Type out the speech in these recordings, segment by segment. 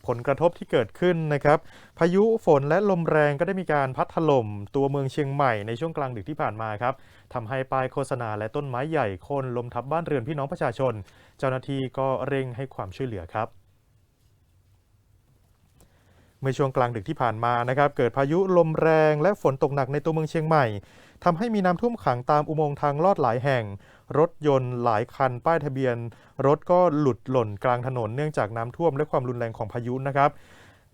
ผลกระทบที่เกิดขึ้นนะครับพายุฝนและลมแรงก็ได้มีการพัดถล่มตัวเมืองเชียงใหม่ในช่วงกลางดึกที่ผ่านมาครับทำให้ป้ายโฆษณาและต้นไม้ใหญ่โค่นล้มทับบ้านเรือนพี่น้องประชาชนเจ้าหน้าที่ก็เร่งให้ความช่วยเหลือครับเมื่อช่วงกลางดึกที่ผ่านมานะครับเกิดพายุลมแรงและฝนตกหนักในตัวเมืองเชียงใหม่ทำให้มีน้ำท่วมขังตามอุโมงค์ทางลอดหลายแห่งรถยนต์หลายคันป้ายทะเบียนรถก็หลุดหล่นกลางถนนเนื่องจากน้ำท่วมและความรุนแรงของพายุนะครับ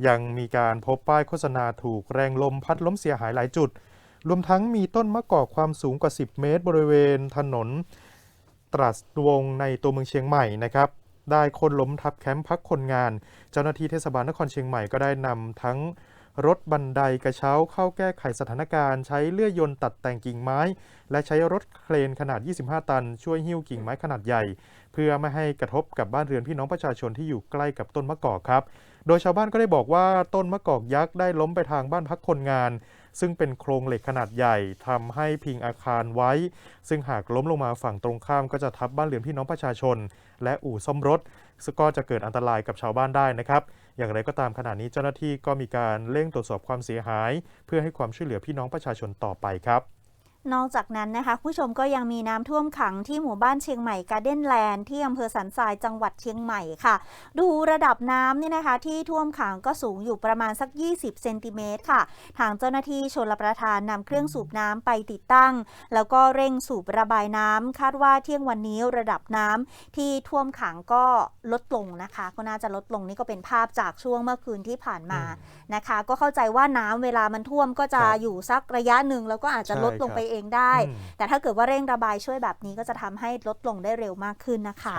ยังมีการพบป้ายโฆษณาถูกแรงลมพัดล้มเสียหายหลายจุดรวมทั้งมีต้นมะกอกความสูงกว่า10 เมตรบริเวณถนนตรัสวงในตัวเมืองเชียงใหม่นะครับได้โค่นล้มทับแคมป์พักคนงานเจ้าหน้าที่เทศบาลนครเชียงใหม่ก็ได้นำทั้งรถบันไดกระเช้าเข้าแก้ไขสถานการณ์ใช้เลื่อยยนต์ตัดแต่งกิ่งไม้และใช้รถเครนขนาด25 ตันช่วยหิ้วกิ่งไม้ขนาดใหญ่เพื่อไม่ให้กระทบกับบ้านเรือนพี่น้องประชาชนที่อยู่ใกล้กับต้นมะกอกครับโดยชาวบ้านก็ได้บอกว่าต้นมะกอกยักษ์ได้ล้มไปทางบ้านพักคนงานซึ่งเป็นโครงเหล็กขนาดใหญ่ทำให้พิงอาคารไว้ซึ่งหากล้มลงมาฝั่งตรงข้ามก็จะทับบ้านเรือนพี่น้องประชาชนและอู่ซ่อมรถซึ่งก็จะเกิดอันตรายกับชาวบ้านได้นะครับอย่างไรก็ตามขณะนี้เจ้าหน้าที่ก็มีการเร่งตรวจสอบความเสียหายเพื่อให้ความช่วยเหลือพี่น้องประชาชนต่อไปครับนอกจากนั้นนะคะผู้ชมก็ยังมีน้ำท่วมขังที่หมู่บ้านเชียงใหม่การ์เด้นแลนด์ที่อำเภอสันทรายจังหวัดเชียงใหม่ค่ะดูระดับน้ำเนี่ยนะคะที่ท่วมขังก็สูงอยู่ประมาณสัก20เซนติเมตรค่ะทางเจ้าหน้าที่ชลประทานนำเครื่องสูบน้ำไปติดตั้งแล้วก็เร่งสูบระบายน้ำคาดว่าเที่ยงวันนี้ระดับน้ำที่ท่วมขังก็ลดลงนะคะก็น่าจะลดลงนี่ก็เป็นภาพจากช่วงเมื่อคืนที่ผ่านมานะคะก็เข้าใจว่าน้ำเวลามันท่วมก็จะอยู่สักระยะหนึ่งแล้วก็อาจจะลดลงไปเองได้แต่ถ้าเกิดว่าเร่งระบายช่วยแบบนี้ก็จะทำให้ลดลงได้เร็วมากขึ้นนะคะ